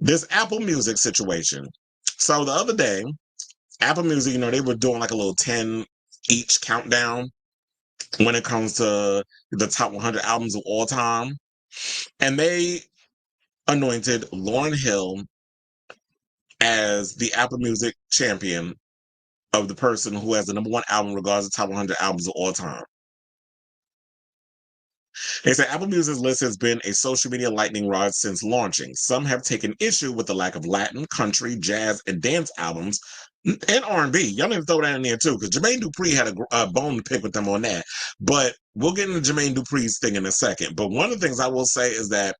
This Apple Music situation. So the other day, Apple Music, they were doing like a little 10 each countdown when it comes to the top 100 albums of all time. And they anointed Lauryn Hill as the Apple Music champion of the person who has the number one album regards the top 100 albums of all time. They say Apple Music's list has been a social media lightning rod since launching. Some have taken issue with the lack of Latin, country, jazz, and dance albums, and R&B. Y'all need to throw that in there too, because Jermaine Dupri had a bone to pick with them on that. But we'll get into Jermaine Dupri's thing in a second. But one of the things I will say is that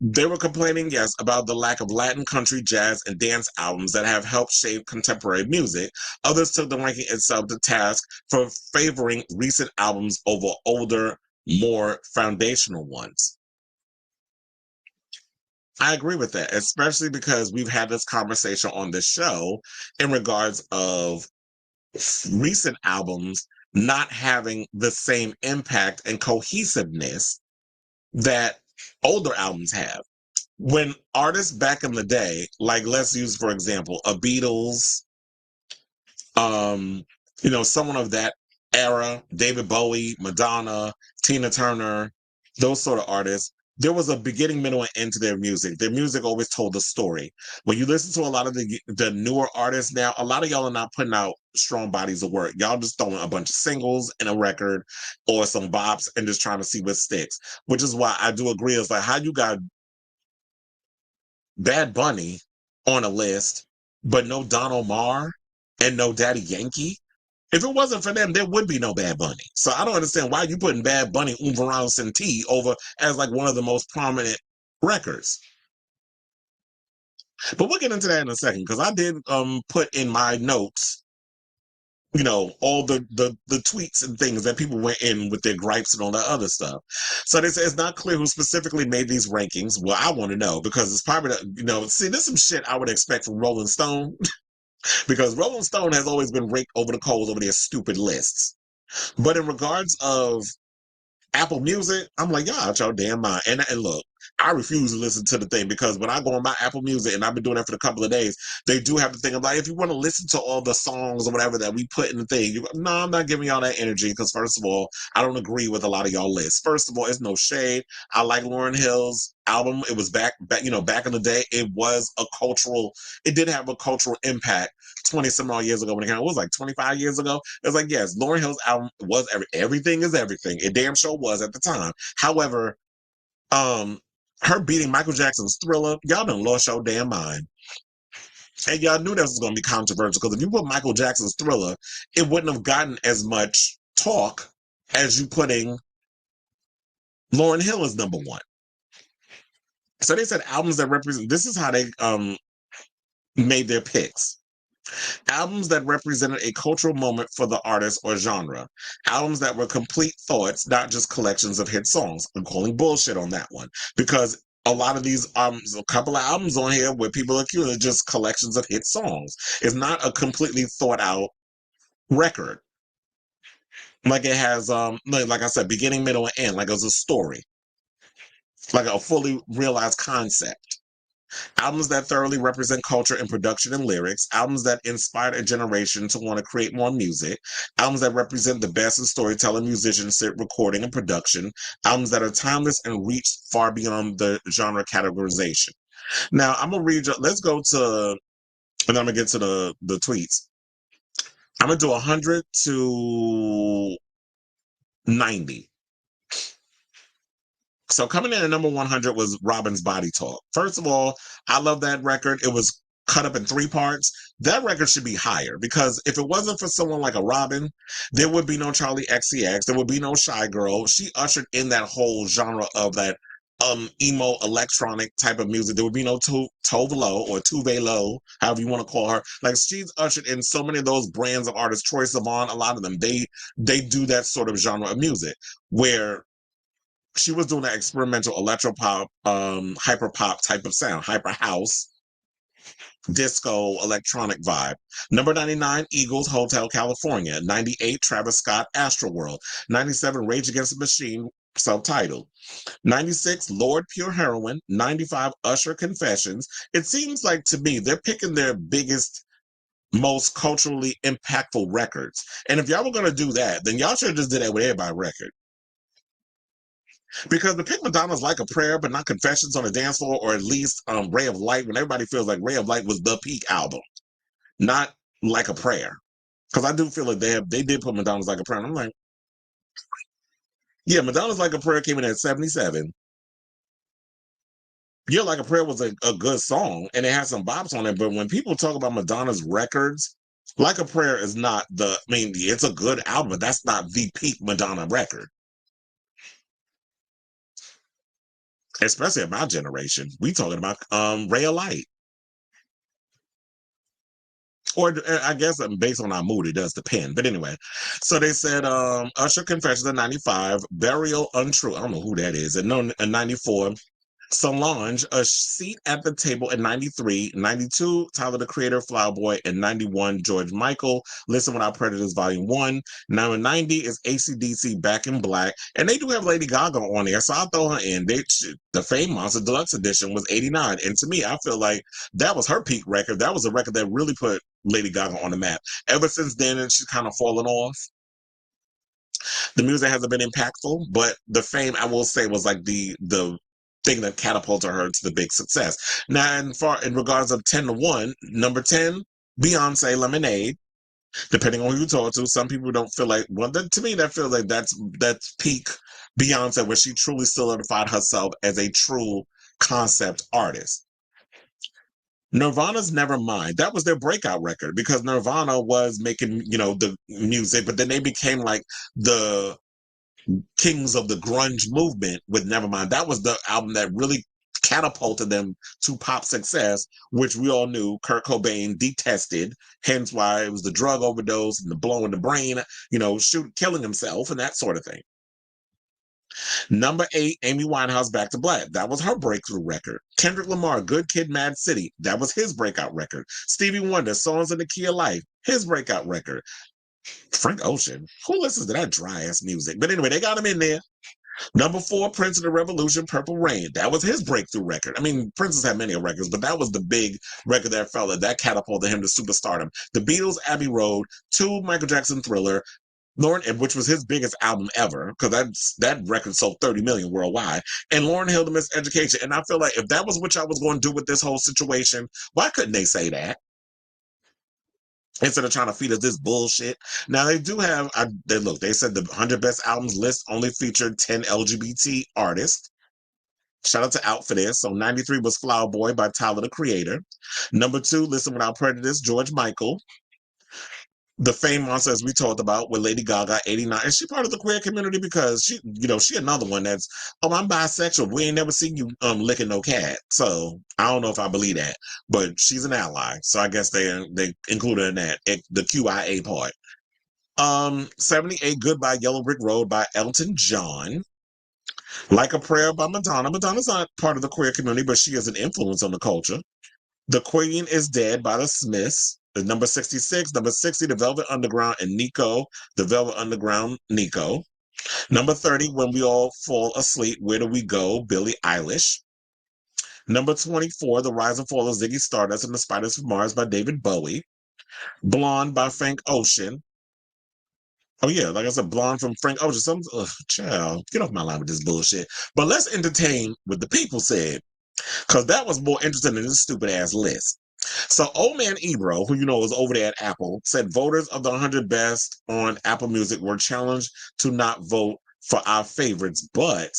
they were complaining, yes, about the lack of Latin, country, jazz, and dance albums that have helped shape contemporary music. Others took the ranking itself to task for favoring recent albums over older, more foundational ones. I agree with that, especially because we've had this conversation on the show in regards of recent albums not having the same impact and cohesiveness that older albums have. When artists back in the day, like let's use for example a Beatles, someone of that era, David Bowie, Madonna, Tina Turner, those sort of artists, there was a beginning, middle, and end to their music. Their music always told a story. When you listen to a lot of the newer artists now, a lot of y'all are not putting out strong bodies of work. Y'all just throwing a bunch of singles and a record or some bops and just trying to see what sticks. Which is why I do agree. It's like how you got Bad Bunny on a list, but no Don Omar and no Daddy Yankee. If it wasn't for them, there would be no Bad Bunny. So I don't understand why you putting Bad Bunny Un Verano Sin Ti over as like one of the most prominent records. But we'll get into that in a second because I did put in my notes, all the tweets and things that people went in with their gripes and all that other stuff. So they say it's not clear who specifically made these rankings. Well, I want to know because it's probably, see, this is some shit I would expect from Rolling Stone. Because Rolling Stone has always been raked over the coals over their stupid lists. But in regards of Apple Music, I'm like, y'all out your damn mind. And look, I refuse to listen to the thing because when I go on my Apple Music, and I've been doing that for a couple of days, they do have the thing of like, if you want to listen to all the songs or whatever that we put in the thing, no, I'm not giving y'all that energy because first of all, I don't agree with a lot of y'all lists. First of all, it's no shade. I like Lauryn Hill's album. It was back in the day. It did have a cultural impact 20 some odd years ago when it came out. It was like 25 years ago. It was like, yes, Lauryn Hill's album was everything is everything. It damn sure was at the time. However, her beating Michael Jackson's Thriller, y'all done lost your damn mind. And y'all knew that was going to be controversial because if you put Michael Jackson's Thriller, it wouldn't have gotten as much talk as you putting Lauryn Hill as number one. So they said albums that represent, this is how they made their picks. Albums that represented a cultural moment for the artist or genre. Albums that were complete thoughts, not just collections of hit songs. I'm calling bullshit on that one because a lot of these a couple of albums on here where people accuse are just collections of hit songs. It's not a completely thought out record. Like it has like I said, beginning, middle, and end, like it was a story. Like a fully realized concept. Albums that thoroughly represent culture in production and lyrics, albums that inspired a generation to want to create more music, albums that represent the best in storytelling, musicianship, recording, and production, albums that are timeless and reach far beyond the genre categorization. Now, I'm going to read, let's go to, and I'm going to get to the tweets. I'm going to do 100 to 90. So coming in at number 100 was Robin's Body Talk. First of all, I love that record. It was cut up in 3 parts. That record should be higher because if it wasn't for someone like a Robin, there would be no Charlie XCX. There would be no Shy Girl. She ushered in that whole genre of that emo electronic type of music. There would be no Tove Lo or Tuve Lo, however you want to call her. Like she's ushered in so many of those brands of artists. Troye Sivan, a lot of them, they do that sort of genre of music where she was doing that experimental electropop, hyper pop type of sound, hyper house, disco, electronic vibe. Number 99, Eagles, Hotel California. 98, Travis Scott, Astroworld. 97, Rage Against the Machine, Self-titled. 96, Lord Pure Heroin. 95, Usher Confessions. It seems like to me they're picking their biggest, most culturally impactful records. And if y'all were going to do that, then y'all should have just did that with everybody's record. Because to pick Madonna's Like a Prayer, but not Confessions on the Dance Floor, or at least Ray of Light, when everybody feels like Ray of Light was the peak album, not Like a Prayer. Because I do feel like they did put Madonna's Like a Prayer. And I'm like, yeah, Madonna's Like a Prayer came in at 77. Yeah, Like a Prayer was a good song, and it had some bops on it. But when people talk about Madonna's records, Like a Prayer is not I mean, it's a good album, but that's not the peak Madonna record. Especially in my generation. We talking about Ray of Light. Or I guess based on our mood, it does depend. But anyway, so they said Usher Confessions in 95, Burial Untrue. I don't know who that is. And no, in 94, Solange, A Seat at the Table in 93, 92, Tyler the Creator, Flower Boy, and 91, George Michael, Listen Without Prejudice, Volume 1. Now in 90 is AC/DC, Back in Black. And they do have Lady Gaga on there, so I'll throw her in. The Fame Monster Deluxe Edition was 89. And to me, I feel like that was her peak record. That was a record that really put Lady Gaga on the map. Ever since then, she's kind of fallen off. The music hasn't been impactful, but the Fame, I will say, was like the thing that catapulted her to the big success. Now, in regards of 10 to 1, number 10, Beyonce, Lemonade. Depending on who you talk to, some people don't feel like, well, to me, that feels like that's peak Beyonce, where she truly solidified herself as a true concept artist. Nirvana's Nevermind, that was their breakout record, because Nirvana was making, the music, but then they became like the kings of the grunge movement with Nevermind. That was the album that really catapulted them to pop success, which we all knew Kurt Cobain detested, hence why it was the drug overdose and the blowing the brain, killing himself and that sort of thing. Number 8, Amy Winehouse, Back to Black. That was her breakthrough record. Kendrick Lamar, Good Kid, Mad City. That was his breakout record. Stevie Wonder, Songs in the Key of Life. His breakout record. Frank Ocean. Who listens to that dry ass music? But anyway, they got him in there. Number 4, Prince of the Revolution, Purple Rain. That was his breakthrough record. I mean, Prince has had many records, but that was the big record that catapulted him to superstardom. The Beatles, Abbey Road. 2, Michael Jackson, Thriller. Lauryn, which was his biggest album ever, because that record sold 30 million worldwide. And Lauryn Hill, The Miseducation. And I feel like if that was what y'all was going to do with this whole situation, why couldn't they say that? Instead of trying to feed us this bullshit. Now they do have, they said the 100 best albums list only featured 10 LGBT artists. Shout out to Out for this. So 93 was Flower Boy by Tyler the Creator. Number 2, Listen Without Prejudice, George Michael. The Fame Monster, as we talked about, with Lady Gaga, 89. Is she part of the queer community? Because she another one that's, I'm bisexual. We ain't never seen you licking no cat. So I don't know if I believe that. But she's an ally. So I guess they included in that, the QIA part. 78, Goodbye Yellow Brick Road by Elton John. Like a Prayer by Madonna. Madonna's not part of the queer community, but she is an influence on the culture. The Queen is Dead by the Smiths. Number 66, number 60, The Velvet Underground and Nico, The Velvet Underground, Nico. Number 30, When We All Fall Asleep, Where Do We Go, Billie Eilish. Number 24, The Rise and Fall of Ziggy Stardust and the Spiders from Mars by David Bowie. Blonde by Frank Ocean. Oh yeah, like I said, Blonde from Frank Ocean. Child, get off my line with this bullshit. But let's entertain what the people said, because that was more interesting than this stupid ass list. So Old Man Ebro, who was over there at Apple, said voters of the 100 best on Apple Music were challenged to not vote for our favorites, but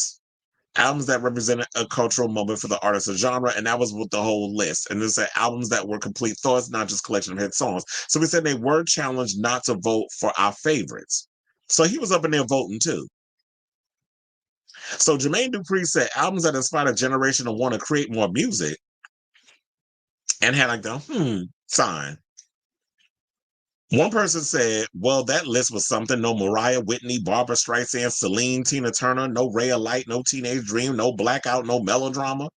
albums that represented a cultural moment for the artist or genre, and that was with the whole list. And they said albums that were complete thoughts, not just collection of hit songs. So we said they were challenged not to vote for our favorites. So he was up in there voting too. So Jermaine Dupri said albums that inspired a generation to want to create more music, and had like the sign. One person said, well, that list was something. No Mariah, Whitney, Barbara Streisand, Celine, Tina Turner, no Ray of Light, no Teenage Dream, no Blackout, no Melodrama.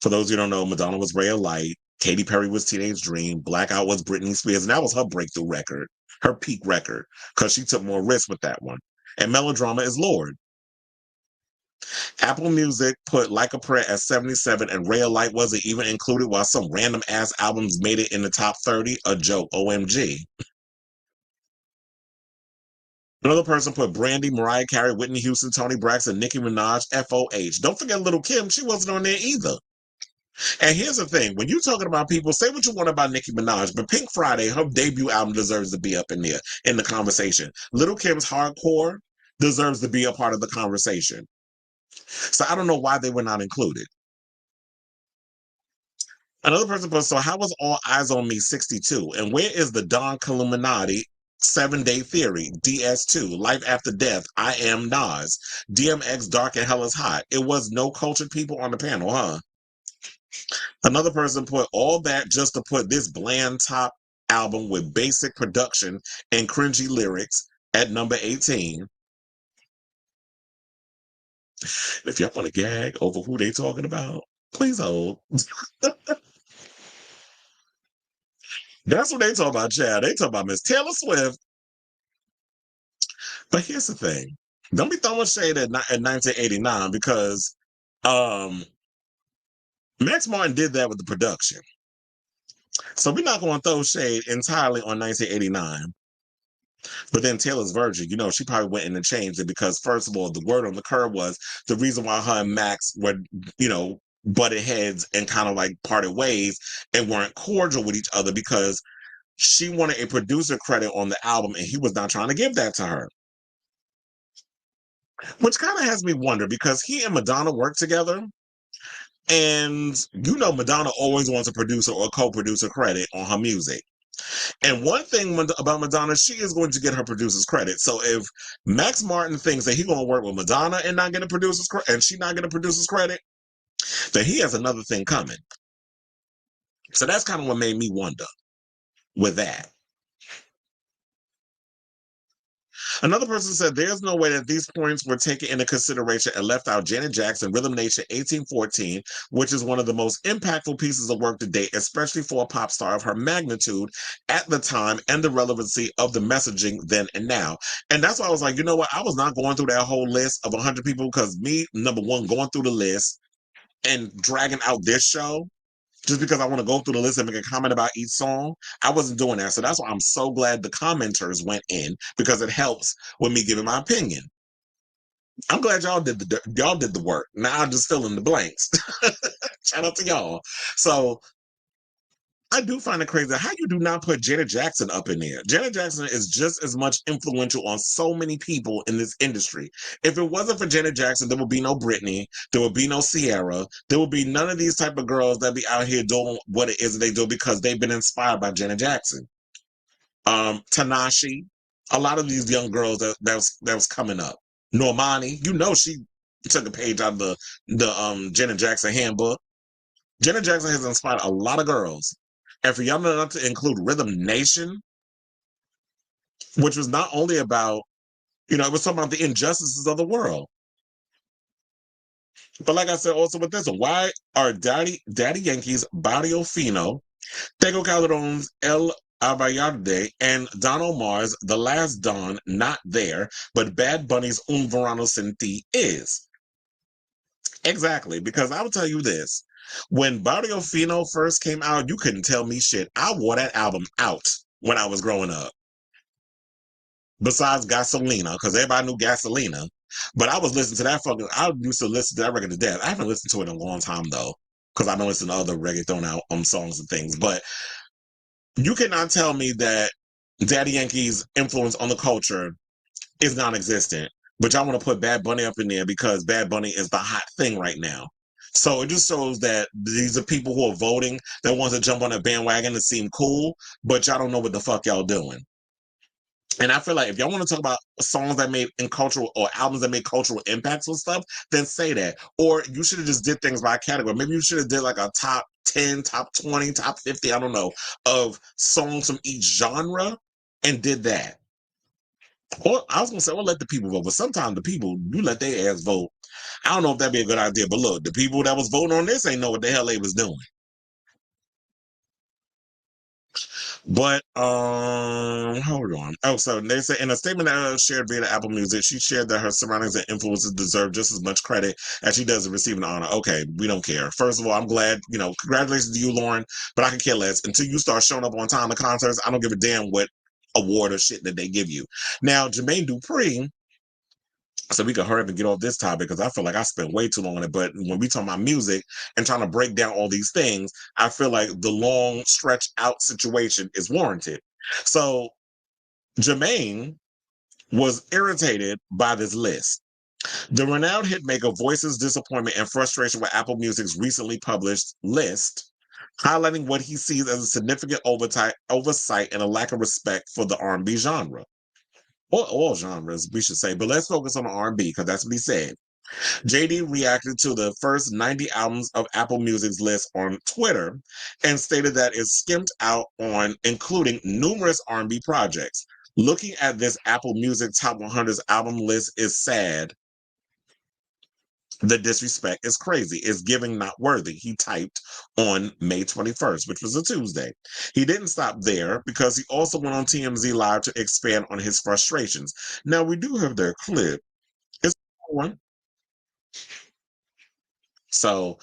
For those who don't know, Madonna was Ray of Light, Katy Perry was Teenage Dream, Blackout was Britney Spears, and that was her breakthrough record, her peak record, because she took more risks with that one. and Melodrama is Lord. Apple Music put Like a Prayer at 77, and Ray of Light wasn't even included, while some random ass albums made it in the top 30. A joke. OMG. Another person put Brandy, Mariah Carey, Whitney Houston, Toni Braxton, Nicki Minaj, FOH. Don't forget Little Kim. She wasn't on there either. And here's the thing. When you're talking about people, say what you want about Nicki Minaj, but Pink Friday, her debut album deserves to be up in there in the conversation. Little Kim's Hardcore deserves to be a part of the conversation. So I don't know why they were not included. Another person put, so how was All Eyes on Me 62? And where is the Don Illuminati 7-Day Theory, DS2, Life After Death, I Am Nas, DMX, Dark and Hell is Hot? It was no cultured people on the panel, huh? Another person put all that just to put this bland top album with basic production and cringy lyrics at number 18. If y'all want to gag over who they talking about, please hold. That's what they talk about, Chad. They talk about Miss Taylor Swift. But here's the thing. Don't be throwing shade at 1989 because Max Martin did that with the production. So we're not going to throw shade entirely on 1989. But then Taylor's Virgin, she probably went in and changed it because, first of all, the word on the curb was the reason why her and Max were, butted heads and kind of like parted ways and weren't cordial with each other because she wanted a producer credit on the album and he was not trying to give that to her. Which kind of has me wonder because he and Madonna work together. And Madonna always wants a producer or co-producer credit on her music. And one thing about Madonna, she is going to get her producer's credit. So if Max Martin thinks that he's going to work with Madonna and not get a producer's credit, and she not get a producer's credit, then he has another thing coming. So that's kind of what made me wonder with that. Another person said there's no way that these points were taken into consideration and left out Janet Jackson, Rhythm Nation 1814, which is one of the most impactful pieces of work to date, especially for a pop star of her magnitude at the time and the relevancy of the messaging then and now. And that's why I was like, you know what? I was not going through that whole list of 100 people because me, number one, going through the list and dragging out this show just because I want to go through the list and make a comment about each song. I wasn't doing that. So that's why I'm so glad the commenters went in because it helps with me giving my opinion. I'm glad y'all did the work. Now I'm just filling the blanks. Shout out to y'all. So I do find it crazy how you do not put Janet Jackson up in there. Janet Jackson is just as much influential on so many people in this industry. If it wasn't for Janet Jackson, there would be no Britney, there would be no Sierra, there would be none of these type of girls that be out here doing what it is that they do because they've been inspired by Janet Jackson. Tanashi, a lot of these young girls that was coming up. Normani, she took a page out of the Janet Jackson handbook. Janet Jackson has inspired a lot of girls. And for y'all not to include Rhythm Nation, which was not only about, it was talking about the injustices of the world. But like I said, also with this one, why are Daddy Yankee's Barrio Fino, Tego Calderon's El Abayarde, and Don Omar's The Last Dawn not there, but Bad Bunny's Un Verano Sin Ti is? Exactly, because I will tell you this. When Barrio Fino first came out, you couldn't tell me shit. I wore that album out when I was growing up. Besides Gasolina, because everybody knew Gasolina. But I was listening to that I used to listen to that record to death. I haven't listened to it in a long time, though, because I know it's in other reggaeton songs and things. But you cannot tell me that Daddy Yankee's influence on the culture is non-existent. But y'all want to put Bad Bunny up in there because Bad Bunny is the hot thing right now. So it just shows that these are people who are voting that want to jump on a bandwagon to seem cool, but y'all don't know what the fuck y'all doing. And I feel like if y'all want to talk about songs that made in cultural or albums that made cultural impacts and stuff, then say that. Or you should have just did things by category. Maybe you should have did like a top 10, top 20, top 50, I don't know, of songs from each genre and did that. Or I was gonna say, let the people vote, but sometimes the people, you let their ass vote. I don't know if that'd be a good idea, but look, the people that was voting on this ain't know what the hell they was doing. But hold on. Oh, so they say in a statement that shared via Apple Music, she shared that her surroundings and influences deserve just as much credit as she does in receiving honor. Okay, we don't care. First of all, I'm glad, congratulations to you, Lauren, but I can care less. Until you start showing up on time to concerts, I don't give a damn what award or shit that they give you. Now, Jermaine Dupri, so we can hurry up and get off this topic because I feel like I spent way too long on it. But when we talk about music and trying to break down all these things, I feel like the long stretch out situation is warranted. So Jermaine was irritated by this list. The renowned hitmaker voices disappointment and frustration with Apple Music's recently published list, highlighting what he sees as a significant oversight and a lack of respect for the R&B genre. Or all genres, we should say, but let's focus on the R&B because that's what he said. JD reacted to the first 90 albums of Apple Music's list on Twitter and stated that it skimmed out on including numerous R&B projects. Looking at this Apple Music Top 100's album list is sad. The disrespect is crazy. It's giving not worthy, he typed on May 21st, which was a Tuesday. He didn't stop there because he also went on TMZ Live to expand on his frustrations. Now, we do have their clip. It's one. So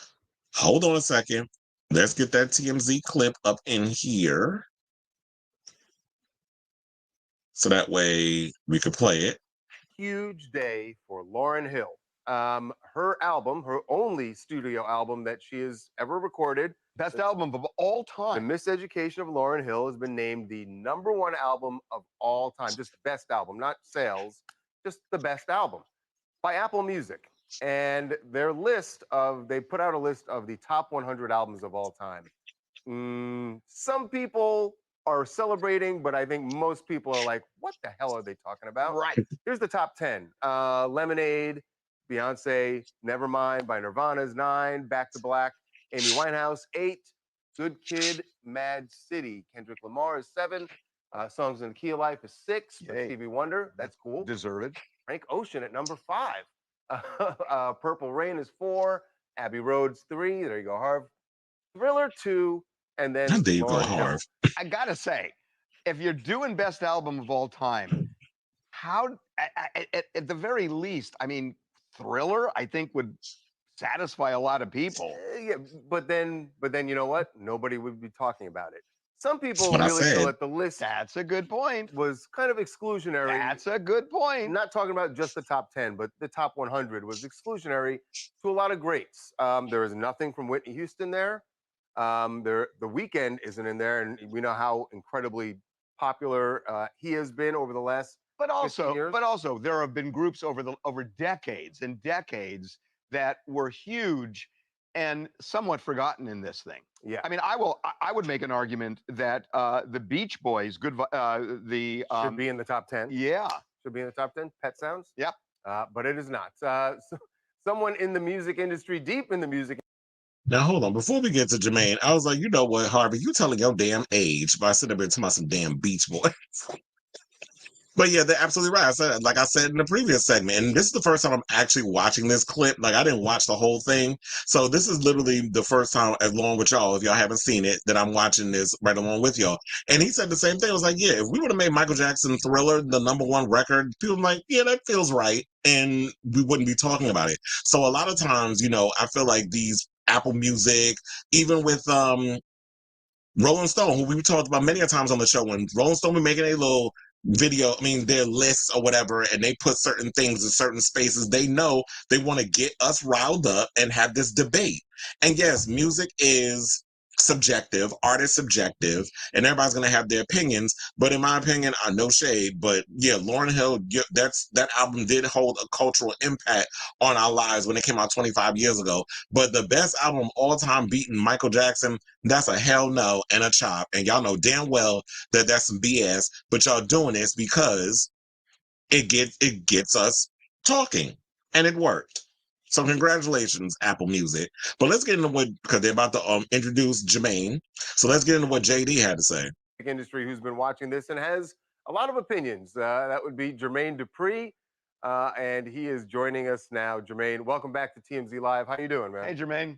hold on a second. Let's get that TMZ clip up in here. So that way we could play it. Huge day for Lauryn Hill. Her album, her only studio album that she has ever recorded, best album of all time. The Miseducation of Lauryn Hill has been named the #1 album of all time. Just best album, not sales, just the best album by Apple Music. And their list they put out a list of the top 100 albums of all time. Some people are celebrating, but I think most people are like, what the hell are they talking about? Right. Here's the top 10. Lemonade, Beyonce, Nevermind by Nirvana's 9, Back to Black, Amy Winehouse 8, Good Kid, Mad City, Kendrick Lamar is 7, Songs in the Key of Life is 6, Stevie Wonder, that's cool. Deserved. Frank Ocean at number 5. Purple Rain is 4, Abbey Road's 3, there you go, Harv. Thriller 2, and then There you go, Lauryn Hill. Harv. I gotta say, if you're doing best album of all time, how at the very least, I mean, Thriller, I think would satisfy a lot of people. Yeah, but then you know what? Nobody would be talking about it. Some people what I really feel said. that the list That's a good point. was kind of exclusionary. That's a good point. I'm not talking about just the top 10, but the top 100 was exclusionary to a lot of greats. There is nothing from Whitney Houston there. The Weeknd isn't in there, and we know how incredibly popular he has been over the last. But 15 years. also, there have been groups over decades and decades that were huge and somewhat forgotten in this thing. Yeah, I mean, I would make an argument that the Beach Boys, should be in the top 10. Yeah, should be in the top 10. Pet Sounds. Yep. But it is not. Someone in the music industry, deep in the music. Now hold on. Before we get to Jermaine, I was like, you know what, Harvey, you telling your damn age by sitting there talking about some damn Beach Boys. But yeah, they're absolutely right. Like I said in the previous segment, and this is the first time I'm actually watching this clip. Like I didn't watch the whole thing. So this is literally the first time, along with y'all, if y'all haven't seen it, that I'm watching this right along with y'all. And he said the same thing. I was like, yeah, if we would have made Michael Jackson Thriller the #1 record, people are like, yeah, that feels right. And we wouldn't be talking about it. So a lot of times, I feel like these Apple Music, even with Rolling Stone, who we talked about many a times on the show, when Rolling Stone be making a little video, their lists or whatever, and they put certain things in certain spaces, they know they want to get us riled up and have this debate. And yes, music is subjective, art is subjective, and everybody's going to have their opinions. But in my opinion, no shade, but yeah, Lauryn Hill, that album did hold a cultural impact on our lives when it came out 25 years ago. But the best album of all time beating Michael Jackson, that's a hell no and a chop. And y'all know damn well that that's some BS, but y'all doing this because it gets us talking, and it worked. So congratulations, Apple Music. But let's get into because they're about to introduce Jermaine. So let's get into what JD had to say. Industry who's been watching this and has a lot of opinions. That would be Jermaine Dupri, and he is joining us now. Jermaine, welcome back to TMZ Live. How you doing, man? Hey, Jermaine.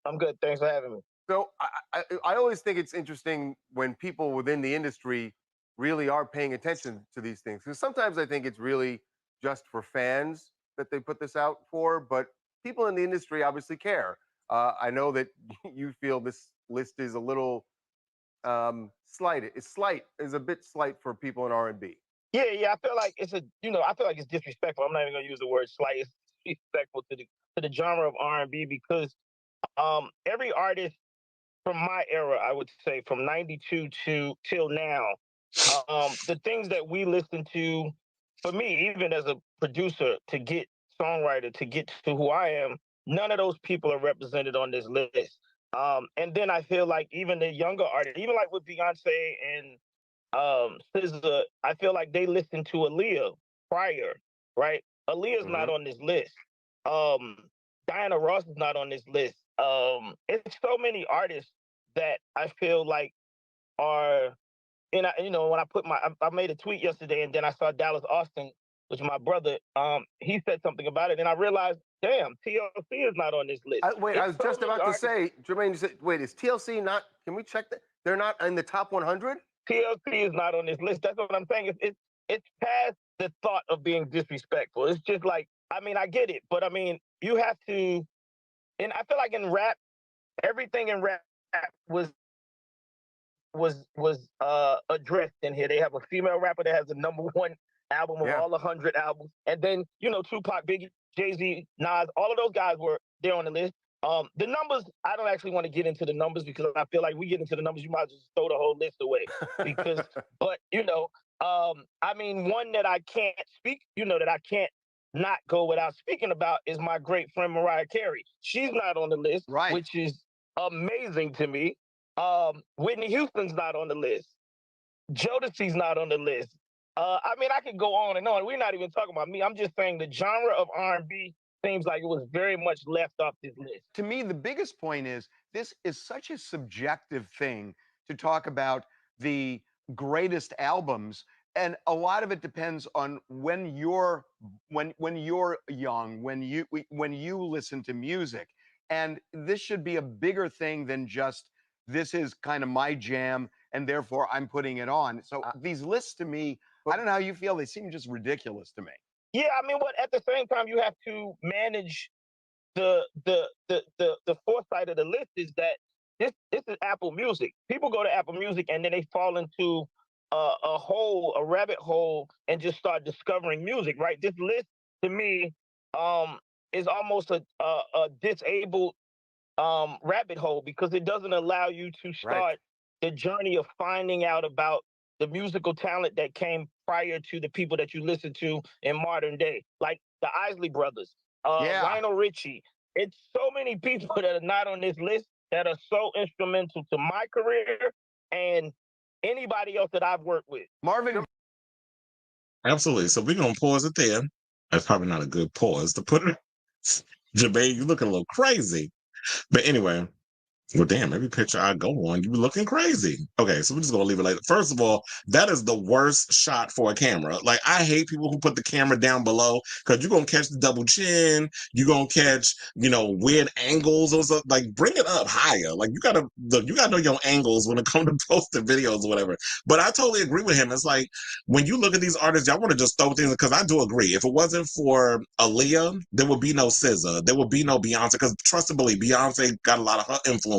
I'm good. Thanks for having me. So I always think it's interesting when people within the industry really are paying attention to these things. Because sometimes I think it's really just for fans that they put this out for, but people in the industry obviously care. I know that you feel this list is a little slight. It's slight is a bit slight for people in R&B. Yeah, yeah. I feel like it's I feel like it's disrespectful. I'm not even gonna use the word slight. It's disrespectful to the genre of R&B because every artist from my era, I would say from '92 to till now, the things that we listen to, for me, even as a producer, to get songwriter, to get to who I am, none of those people are represented on this list. And then I feel like even the younger artists, even like with Beyonce and SZA, I feel like they listened to Aaliyah prior, right? Aaliyah's not on this list. Um, Diana Ross is not on this list. It's so many artists that I feel like are, and when I made a tweet yesterday, and then I saw Dallas Austin, which is my brother. He said something about it, and I realized, damn, TLC is not on this list. Wait, I was just about to say, Jermaine, you said, wait, is TLC not? Can we check that? They're not in the top 100. TLC is not on this list. That's what I'm saying. It's past the thought of being disrespectful. It's just like, I mean, I get it, but I mean, you have to, and I feel like in rap, everything in rap was addressed in here. They have a female rapper that has the #1 album of all 100 albums, and then Tupac, Biggie, Jay-Z, Nas, all of those guys were there on the list. The numbers, I don't actually want to get into the numbers because I feel like we get into the numbers, you might just throw the whole list away. Because, but I mean, one that I can't speak, that I can't not go without speaking about is my great friend Mariah Carey. She's not on the list, Right, which is amazing to me. Whitney Houston's not on the list. Jodeci's not on the list. I mean, I could go on and on. We're not even talking about me. I'm just saying the genre of R&B seems like it was very much left off this list. To me, the biggest point is this is such a subjective thing to talk about the greatest albums, and a lot of it depends on when you're young, when you listen to music. And this should be a bigger thing than just this is kind of my jam and therefore I'm putting it on. So these lists to me, I don't know how you feel, they seem just ridiculous to me. Yeah, I mean, at the same time, you have to manage the foresight of the list is that this is Apple Music. People go to Apple Music and then they fall into a rabbit hole, and just start discovering music. Right? This list to me is almost a disabled rabbit hole because it doesn't allow you to start the journey of finding out about the musical talent that came prior to the people that you listen to in modern day, like the Isley Brothers, Lionel Richie. It's so many people that are not on this list that are so instrumental to my career and anybody else that I've worked with. Marvin. Absolutely. So we're going to pause it there. That's probably not a good pause to put it. Jermaine, you looking a little crazy. But anyway, well, damn, every picture I go on, you be looking crazy. Okay, so we're just going to leave it like that. First of all, that is the worst shot for a camera. Like, I hate people who put the camera down below because you're going to catch the double chin. You're going to catch, weird angles or something. Like, bring it up higher. Like, you got to know your angles when it comes to posting videos or whatever. But I totally agree with him. It's like, when you look at these artists, y'all want to just throw things, because I do agree. If it wasn't for Aaliyah, there would be no SZA. There would be no Beyonce, because trust and believe, Beyonce got a lot of her influence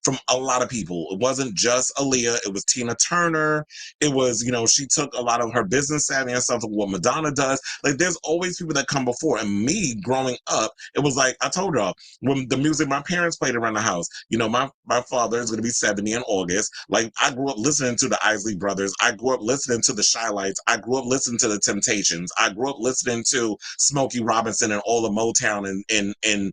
from a lot of people. It wasn't just Aaliyah. It was Tina Turner. It was, she took a lot of her business savvy and stuff, what Madonna does. Like, there's always people that come before. And me growing up, it was like, I told y'all, when the music my parents played around the house, my father is going to be 70 in August. Like, I grew up listening to the Isley Brothers. I grew up listening to the Shy Lights. I grew up listening to the Temptations. I grew up listening to Smokey Robinson and all the Motown and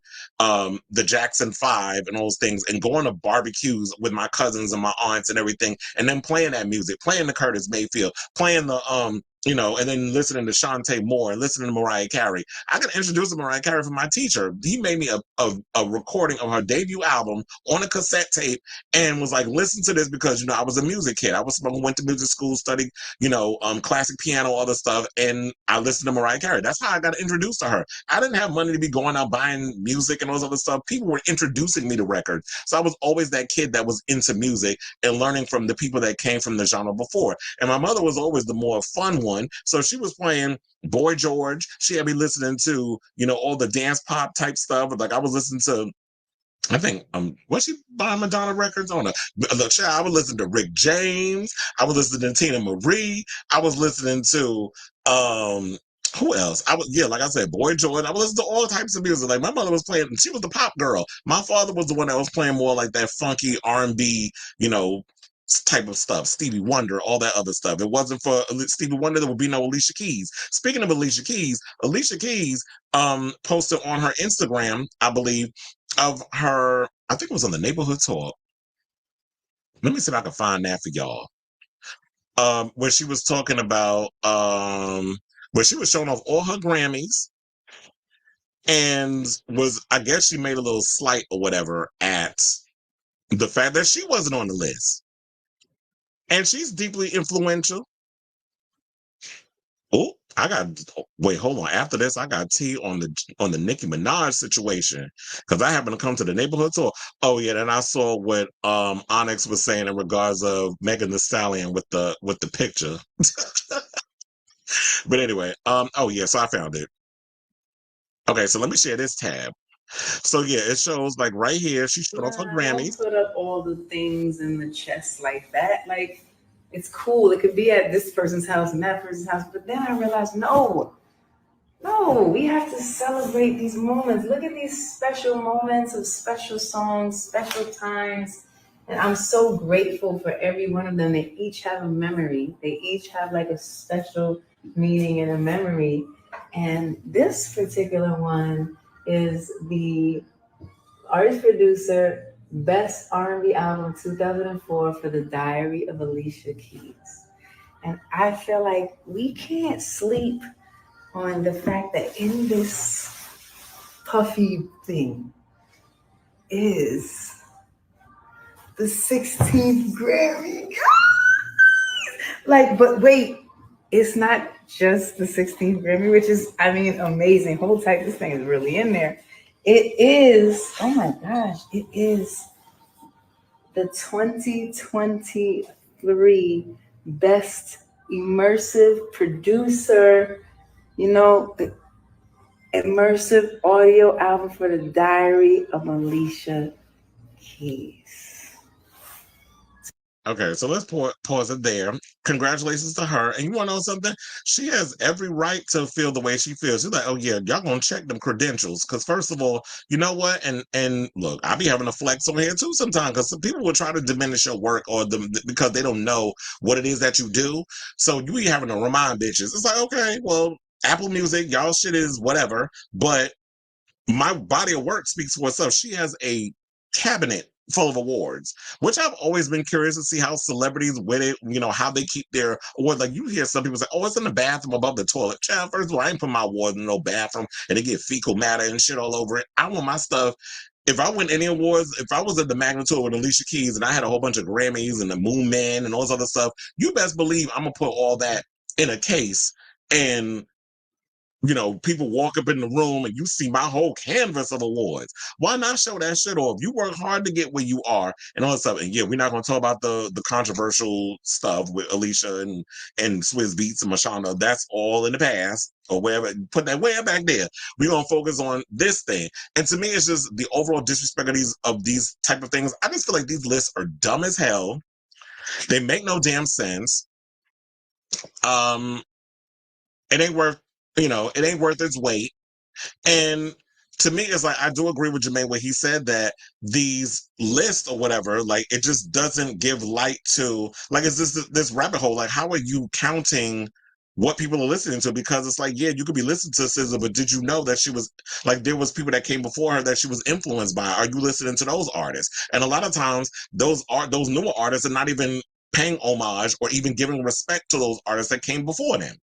the Jackson 5 and all those things, and going to barbecues with my cousins and my aunts and everything, and then playing that music, playing the Curtis Mayfield, playing the you know, and then listening to Shantae Moore and listening to Mariah Carey. I got introduced to Mariah Carey from my teacher. He made me a recording of her debut album on a cassette tape and was like, listen to this because, you know, I was a music kid. Went to music school, studied, you know, classic piano, all the stuff, and I listened to Mariah Carey. That's how I got introduced to her. I didn't have money to be going out buying music and all this other stuff. People were introducing me to records. So I was always that kid that was into music and learning from the people that came from the genre before. And my mother was always the more fun one. So she was playing Boy George. She had me listening to, you know, all the dance pop type stuff. Like I was listening to, I think, was she buying Madonna records on I was listening to Rick James. I was listening to Tina Marie. I was listening to, who else? Like I said, Boy George. I was listening to all types of music. Like my mother was playing, she was the pop girl. My father was the one that was playing more like that funky R&B, you know, type of stuff. Stevie Wonder, all that other stuff. It wasn't for Stevie Wonder, there would be no Alicia Keys. Speaking of Alicia Keys posted on her Instagram, I believe, of her, I think it was on the Neighborhood Talk. Let me see if I can find that for y'all. Where she was talking about, where she was showing off all her Grammys and I guess she made a little slight or whatever at the fact that she wasn't on the list. And she's deeply influential. Oh, wait, hold on. After this, I got tea on the Nicki Minaj situation because I happened to come to the Neighborhood Tour. Oh yeah, and I saw what Onyx was saying in regards of Megan Thee Stallion with the picture. But anyway, oh yeah, so I found it. Okay, so let me share this tab. So yeah, it shows like right here. She showed off her Grammys. Don't put up all the things in the chest like that. Like, it's cool. It could be at this person's house and that person's house. But then I realized, no, we have to celebrate these moments. Look at these special moments of special songs, special times. And I'm so grateful for every one of them. They each have a memory. They each have like a special meaning and a memory. And this particular one is the artist producer best R&B album 2004 for The Diary of Alicia Keys. And I feel like we can't sleep on the fact that in this puffy thing is the 16th Grammy. Like, but wait, it's not just the 16th Grammy, which is, I mean, amazing. Hold tight, this thing is really in there. It is, oh my gosh, it is the 2023 Best Immersive Producer, you know, the immersive audio album for The Diary of Alicia Keys. Okay, so let's pause it there. Congratulations to her. And you want to know something? She has every right to feel the way she feels. She's like, oh yeah, y'all gonna check them credentials. Because first of all, you know what? And look, I be having to flex on here too sometimes because some people will try to diminish your work because they don't know what it is that you do. So you be having to remind bitches. It's like, okay, well, Apple Music, y'all shit is whatever, but my body of work speaks for itself. She has a cabinet full of awards, which I've always been curious to see how celebrities with it, you know, how they keep their awards. Like you hear some people say, oh, it's in the bathroom above the toilet. Child, first of all, I ain't put my award in no bathroom and they get fecal matter and shit all over it. I want my stuff. If I win any awards, if I was at the Magnitude with Alicia Keys and I had a whole bunch of Grammys and the Moon Man and all this other stuff, you best believe I'm gonna put all that in a case and, you know, people walk up in the room and you see my whole canvas of awards. Why not show that shit off? You work hard to get where you are and all that stuff. And yeah, we're not going to talk about the controversial stuff with Alicia and Swizz Beatz and Mashonda. That's all in the past or wherever. Put that way back there. We're going to focus on this thing. And to me, it's just the overall disrespect of these type of things. I just feel like these lists are dumb as hell. They make no damn sense. It ain't worth its weight. And to me, it's like, I do agree with Jermaine when he said that these lists or whatever, like, it just doesn't give light to, like, it's this rabbit hole. Like, how are you counting what people are listening to? Because it's like, yeah, you could be listening to SZA, but did you know that she was, like, there was people that came before her that she was influenced by? Are you listening to those artists? And a lot of times, those newer artists are not even paying homage or even giving respect to those artists that came before them.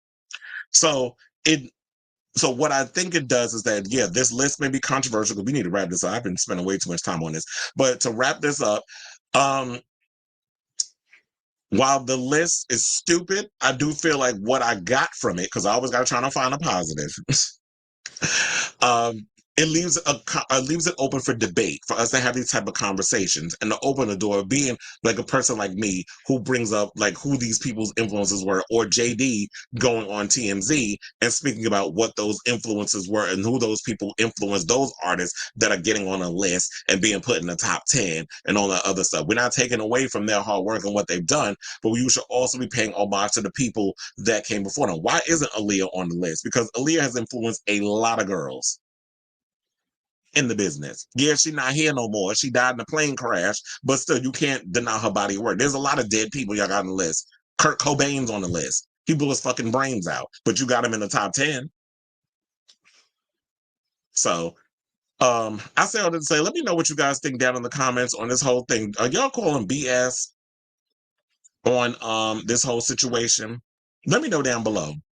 So it so what I think it does is that, yeah, this list may be controversial because we need to wrap this up. I've been spending way too much time on this. But to wrap this up, while the list is stupid, I do feel like what I got from it, because I always got to try to find a positive. um, it leaves it open for debate, for us to have these type of conversations, and to open the door, being like a person like me who brings up like who these people's influences were, or JD going on TMZ and speaking about what those influences were and who those people influenced those artists that are getting on a list and being put in the top 10 and all that other stuff. We're not taking away from their hard work and what they've done, but we should also be paying homage to the people that came before them. Why isn't Aaliyah on the list? Because Aaliyah has influenced a lot of girls in the business. Yeah, she's not here no more. She died in a plane crash, but still, you can't deny her body of work. There's a lot of dead people y'all got on the list. Kurt Cobain's on the list. He blew his fucking brains out, but you got him in the top 10. So, I say all that to say, let me know what you guys think down in the comments on this whole thing. Are y'all calling BS on this whole situation? Let me know down below.